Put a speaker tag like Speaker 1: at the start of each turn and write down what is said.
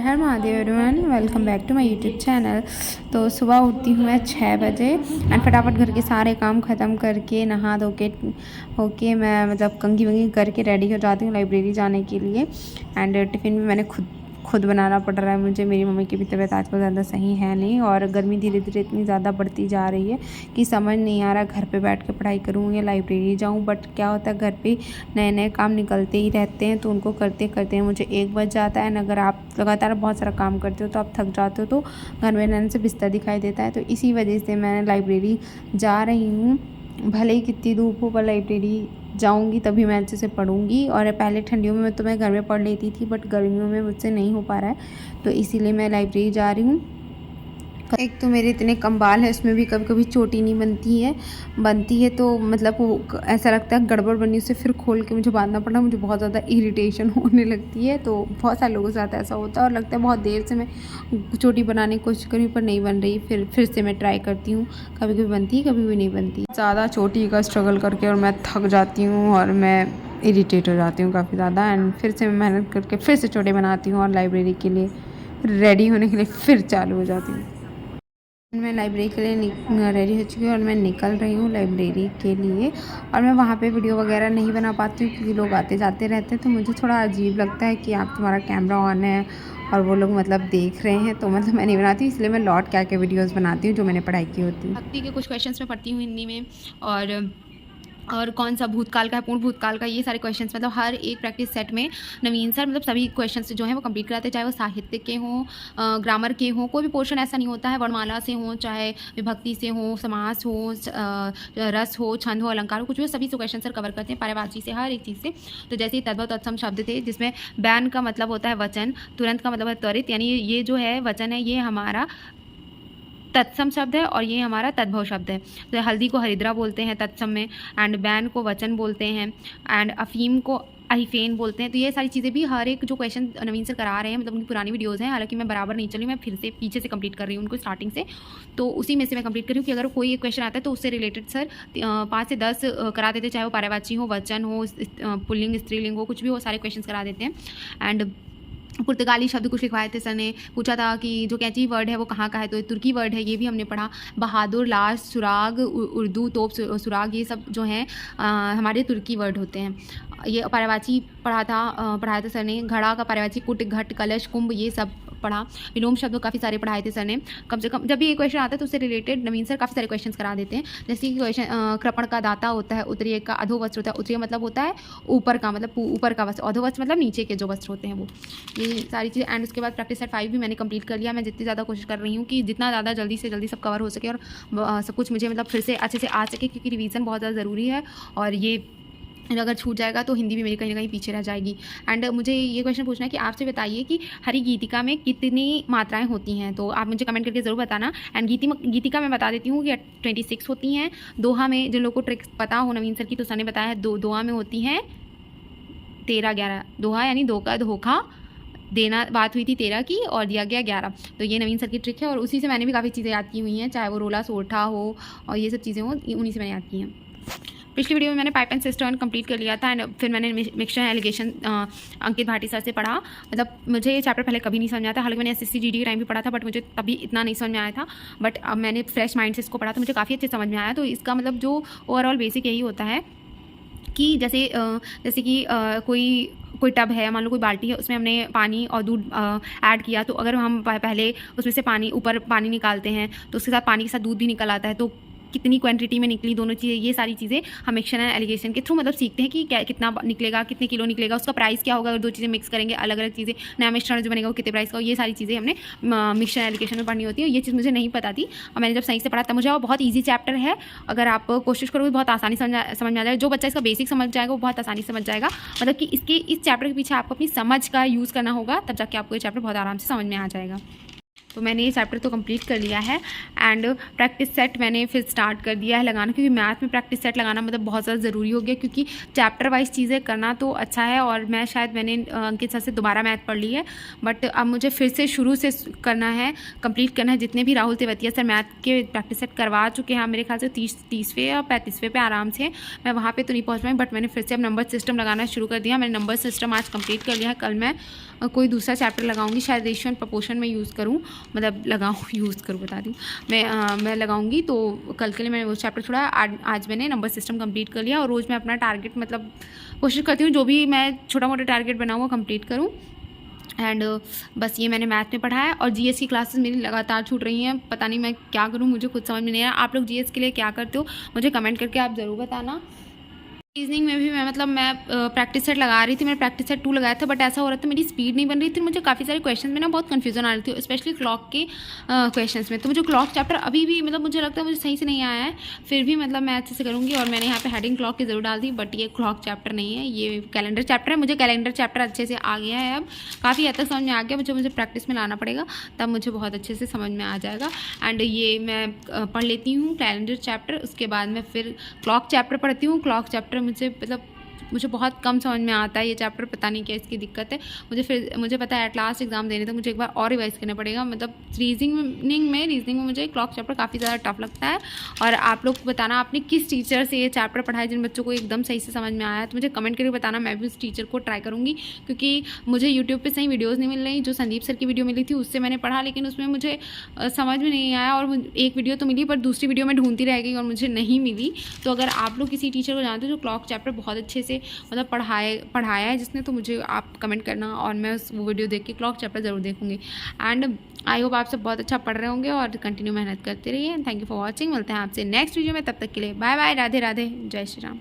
Speaker 1: Her Mahadev everyone, welcome back to my YouTube channel. तो सुबह उठती हूँ मैं 6 बजे एंड फटाफट घर के सारे काम ख़त्म करके नहा धो के होके मैं मतलब कंघी वंगी करके रेडी हो जाती हूँ लाइब्रेरी जाने के लिए। एंड टिफ़िन भी मैंने खुद बनाना पड़ रहा है मुझे। मेरी मम्मी की भी तबीयत आजकल ज़्यादा सही है नहीं और गर्मी धीरे धीरे इतनी ज़्यादा बढ़ती जा रही है कि समझ नहीं आ रहा घर पे बैठ के पढ़ाई करूँ या लाइब्रेरी जाऊँ। बट क्या होता है, घर पे नए नए काम निकलते ही रहते हैं तो उनको करते करते मुझे 1 बज जाता है। अगर आप लगातार बहुत सारा काम करते हो तो आप थक जाते हो, तो घर में रहने से बिस्तर दिखाई देता है। तो इसी वजह से मैं लाइब्रेरी जा रही हूँ। भले ही कितनी धूप हो पर लाइब्रेरी जाऊंगी तभी मैं अच्छे से पढ़ूंगी। और पहले ठंडियों में तो मैं घर में पढ़ लेती थी, बट गर्मियों में मुझसे नहीं हो पा रहा है, तो इसीलिए मैं लाइब्रेरी जा रही हूँ। एक तो मेरे इतने कम बाल है, उसमें भी कभी कभी चोटी नहीं बनती है तो मतलब वो ऐसा लगता है गड़बड़ बनी, उसे फिर खोल के मुझे बांधना पड़ा। मुझे बहुत ज़्यादा इरिटेशन होने लगती है। तो बहुत सारे लोगों के साथ ऐसा होता है और लगता है बहुत देर से मैं चोटी बनाने की कोशिश करी पर नहीं बन रही। फिर से मैं ट्राई करती हूँ, कभी कभी बनती है कभी भी नहीं बनती। ज़्यादा चोटी का स्ट्रगल करके और मैं थक जाती हूँ और मैं इरिटेट हो जाती हूँ काफ़ी ज़्यादा। एंड फिर से मैं मेहनत करके फिर से चोटी बनाती हूँ और लाइब्रेरी के लिए रेडी होने के लिए फिर चालू हो जाती हूँ। मैं लाइब्रेरी के लिए रेडी हो चुकी हूँ और मैं निकल रही हूँ लाइब्रेरी के लिए। और मैं वहाँ पे वीडियो वगैरह नहीं बना पाती हूँ क्योंकि लोग आते जाते रहते हैं, तो मुझे थोड़ा अजीब लगता है कि आप तुम्हारा कैमरा ऑन है और वो लोग मतलब देख रहे हैं, तो मतलब मैं नहीं बनाती हूँ। इसलिए मैं लौट के आके वीडियोज़ बनाती हूँ जो मैंने पढ़ाई की होती है।
Speaker 2: भक्ति के कुछ क्वेश्चंस मैं पढ़ती हूँ हिंदी में, और कौन सा भूतकाल का है, पूर्ण भूतकाल का, ये सारे क्वेश्चंस मतलब हर एक प्रैक्टिस सेट में नवीन सर मतलब सभी क्वेश्चंस जो हैं वो कंप्लीट कराते हैं, चाहे वो साहित्य के हों, ग्रामर के हों। कोई भी पोर्शन ऐसा नहीं होता है, वर्णमाला से हों, चाहे विभक्ति से हों, समास हो, रस हो, छंद हो, अलंकार हो, कुछ भी सभी क्वेश्चन सर कवर करते हैं पर्यायवाची से, हर एक चीज़ से। तो जैसे तद्भव तत्सम शब्द थे, जिसमें बैन का मतलब होता है वचन, तुरंत का मतलब है त्वरित, यानी ये जो है वचन है ये हमारा तत्सम शब्द है और ये हमारा तद्भव शब्द है। तो हल्दी को हरिद्रा बोलते हैं तत्सम में, एंड बैन को वचन बोलते हैं, एंड अफीम को अहिफेन बोलते हैं। तो ये सारी चीज़ें भी हर एक जो क्वेश्चन नवीन सर करा रहे हैं, मतलब उनकी पुरानी वीडियोज़ हैं, हालांकि मैं बराबर नहीं चली, मैं फिर से पीछे से कंप्लीट कर रही हूँ उनको स्टार्टिंग से। तो उसी में से मैं कंप्लीट कर रही हूँ कि अगर कोई एक क्वेश्चन आता है तो उससे रिलेटेड सर 5 से 10 करा देते हैं, चाहे वो पर्यायवाची हो, वचन हो, पुल्लिंग स्त्रीलिंग हो, कुछ भी हो, सारे क्वेश्चन करा देते हैं। एंड पुर्तगाली शब्द कुछ लिखवाए थे सर ने, पूछा था कि जो कैची वर्ड है वो कहाँ का है, तो तुर्की वर्ड है, ये भी हमने पढ़ा। बहादुर, लाश, सुराग, उर्दू, तोप, सुराग, ये सब जो हैं हमारे तुर्की वर्ड होते हैं। ये पर्यायवाची पढ़ाया था सर ने। घड़ा का पर्यायवाची कुट, घट, कलश, कुंभ, ये सब पढ़ा। विलोम शब्द काफ़ी सारे पढ़ाए थे सर ने। कम से कम जब भी ये क्वेश्चन आता है तो उससे रिलेटेड नवीन सर काफ़ी सारे क्वेश्चन करा देते हैं। जैसे कि क्वेश्चन कृपण का दाता होता है, उत्तरीय का अधोवस्त्र होता है। उत्तरीय मतलब होता है ऊपर का, मतलब ऊपर का वस्त्र, अधोवस्त्र मतलब नीचे के जो वस्त्र होते हैं वो, ये सारी चीज़। एंड उसके बाद प्रैक्टिस सेट 5 भी मैंने कंप्लीट कर लिया। मैं जितनी ज़्यादा कोशिश कर रही हूँ कि जितना ज़्यादा जल्दी से जल्दी सब कवर हो सके और सब कुछ मुझे मतलब फिर से अच्छे से आ सके, क्योंकि रिवीजन बहुत ज़्यादा ज़रूरी है और ये अगर छूट जाएगा तो हिंदी भी मेरी कहीं ना कहीं पीछे रह जाएगी। एंड मुझे ये क्वेश्चन पूछना है कि आपसे बताइए कि हरि गीतिका में कितनी मात्राएं होती हैं, तो आप मुझे कमेंट करके ज़रूर बताना। एंड गीतिका मैं बता देती हूँ कि 26 होती हैं। दोहा में जिन लोगों को ट्रिक्स पता हो नवीन सर की, तो सर ने बताया है दोहा में होती हैं 13-11। दोहा यानी दो का धोखा देना, बात हुई थी 13 की और दिया गया 11। तो ये नवीन सर की ट्रिक है और उसी से मैंने भी काफ़ी चीज़ें याद की हुई हैं, चाहे वो रोला सोठा हो और ये सब चीज़ें हो, उन्हीं से मैंने याद की हैं। पिछली वीडियो में मैंने पाइप एंड सिस्टर्न कंप्लीट कर लिया था। एंड फिर मैंने मिक्सचर एलिगेशन अंकित भाटी सर से पढ़ा। मतलब मुझे ये चैप्टर पहले कभी नहीं समझ आया था, हालांकि मैंने SSC GD के टाइम भी पढ़ा था, बट मुझे तभी इतना नहीं समझ में आया था। बट अब मैंने फ्रेश माइंड से इसको पढ़ा तो मुझे काफ़ी अच्छे समझ में आया। तो इसका मतलब जो ओवरऑल बेसिक यही होता है कि जैसे कि कोई टब है, मान लो कोई बाल्टी है, उसमें हमने पानी और दूध ऐड किया, तो अगर हम पहले उसमें से ऊपर पानी निकालते हैं तो उसके साथ पानी के साथ दूध भी निकल आता है, तो कितनी क्वांटिटी में निकली दोनों चीज़ें, ये सारी चीज़ें हम मिक्सचर एंड एलिगेशन के थ्रू मतलब सीखते हैं कि कितना निकलेगा, कितने किलो निकलेगा, उसका प्राइस क्या होगा अगर दो चीज़ें मिक्स करेंगे, अलग अलग चीज़ें, नया मिश्रण जो बनेगा वो कितने प्राइस का हो, ये सारी चीज़ें हमने मिक्सचर एंड एलिगेशन में पढ़नी होती है। ये चीज़ मुझे नहीं पता थी और मैंने जब सही से पढ़ा तब मुझे बहुत ईजी चैप्टर है। अगर आप कोशिश करोगे बहुत आसानी समझ में आ जाएगा। जो बच्चा इसका बेसिक समझ जाएगा वो बहुत आसानी समझ जाएगा। मतलब कि इस चैप्टर के पीछे आपको अपनी समझ का यूज़ करना होगा, तब जाके आपको ये चैप्टर बहुत आराम से समझ में आ जाएगा। तो मैंने ये चैप्टर तो कंप्लीट कर लिया है। एंड प्रैक्टिस सेट मैंने फिर स्टार्ट कर दिया है लगाना, क्योंकि मैथ में प्रैक्टिस सेट लगाना मतलब बहुत ज़्यादा ज़रूरी हो गया, क्योंकि चैप्टर वाइज चीज़ें करना तो अच्छा है। और मैंने अंकित सर से दोबारा मैथ पढ़ ली है, बट अब मुझे फिर से शुरू से करना है, कंप्लीट करना है। जितने भी राहुल तेवतिया सर मैथ के प्रैक्टिस सेट करवा चुके हैं, मेरे ख्याल से 30वें या 35वें पे आराम से, मैं वहाँ पे तो नहीं पहुँच पाई, बट मैंने फिर से अब नंबर सिस्टम लगाना शुरू कर दिया। मैंने नंबर सिस्टम आज कंप्लीट कर लिया है। कल मैं कोई दूसरा चैप्टर लगाऊंगी, शायद रेशियो एंड प्रपोर्शन में यूज़ करूँ, मतलब यूज़ करूँ बता दी मैं लगाऊंगी। तो कल के लिए मैंने वो चैप्टर थोड़ा आज मैंने नंबर सिस्टम कंप्लीट कर लिया। और रोज़ मैं अपना टारगेट मतलब कोशिश करती हूँ जो भी मैं छोटा मोटा टारगेट बनाऊँ वो कंप्लीट करूँ। एंड बस ये मैंने मैथ में पढ़ा है। और जीएस की क्लासेस मेरी लगातार छूट रही हैं, पता नहीं मैं क्या करूँ, मुझे खुद समझ में नहीं आ रहा। आप लोग जीएस के लिए क्या करते हो मुझे कमेंट करके आप ज़रूर बताना। रीजनिंग में भी मैं प्रैक्टिस सेट लगा रही थी, मैंने प्रैक्टिस सेट 2 लगाया था, बट ऐसा हो रहा था मेरी स्पीड नहीं बन रही थी। मुझे काफ़ी सारे क्वेश्चंस में ना बहुत कन्फ्यूजन आ रही थी, स्पेशली क्लॉक के क्वेश्चंस में। तो मुझे क्लॉक चैप्टर अभी भी मतलब मुझे लगता है मुझे सही से नहीं आया है, फिर भी मतलब मैं अच्छे से करूँगी। और मैंने यहाँ पे हेडिंग क्लॉक की ज़रूर डाल दी, बट ये क्लॉक चैप्टर नहीं है, ये कैलेंडर चैप्टर है। मुझे कैलेंडर चैप्टर अच्छे से आ गया है, अब काफ़ी हद तक समझ में आ गया। मुझे प्रैक्टिस में लाना पड़ेगा, तब मुझे बहुत अच्छे से समझ में आ जाएगा। एंड ये मैं पढ़ लेती हूँ कैलेंडर चैप्टर, उसके बाद मैं फिर क्लॉक चैप्टर पढ़ती हूँ। क्लॉक चैप्टर मुझे बहुत कम समझ में आता है ये चैप्टर, पता नहीं क्या इसकी दिक्कत है। मुझे पता है एट लास्ट एग्जाम देने तक मुझे एक बार और रिवाइज करना पड़ेगा। मतलब रीजनिंग में मुझे क्लॉक चैप्टर काफ़ी ज़्यादा टफ लगता है। और आप लोग बताना आपने किस टीचर से ये चैप्टर पढ़ा है, जिन बच्चों को एकदम सही से समझ में आया है तो मुझे कमेंट करके बताना, मैं भी उस टीचर को ट्राई करूँगी। क्योंकि मुझे यूट्यूब पर सही वीडियोज़ नहीं मिल रही। जो संदीप सर की वीडियो मिली थी उससे मैंने पढ़ा, लेकिन उसमें मुझे समझ में नहीं आया। और एक वीडियो तो मिली, पर दूसरी वीडियो में ढूंढती रह गई और मुझे नहीं मिली। तो अगर आप लोग किसी टीचर को जानते हो जो क्लॉक चैप्टर बहुत अच्छे से मतलब पढ़ाया है जिसने, तो मुझे आप कमेंट करना और मैं वो वीडियो देख के क्लॉक चैप्टर ज़रूर देखूंगी। एंड आई होप आप सब बहुत अच्छा पढ़ रहे होंगे और कंटिन्यू मेहनत करते रहिए। Thank you for watching. मिलते हैं आपसे नेक्स्ट वीडियो में, तब तक के लिए बाय बाय, राधे राधे, जय श्री राम।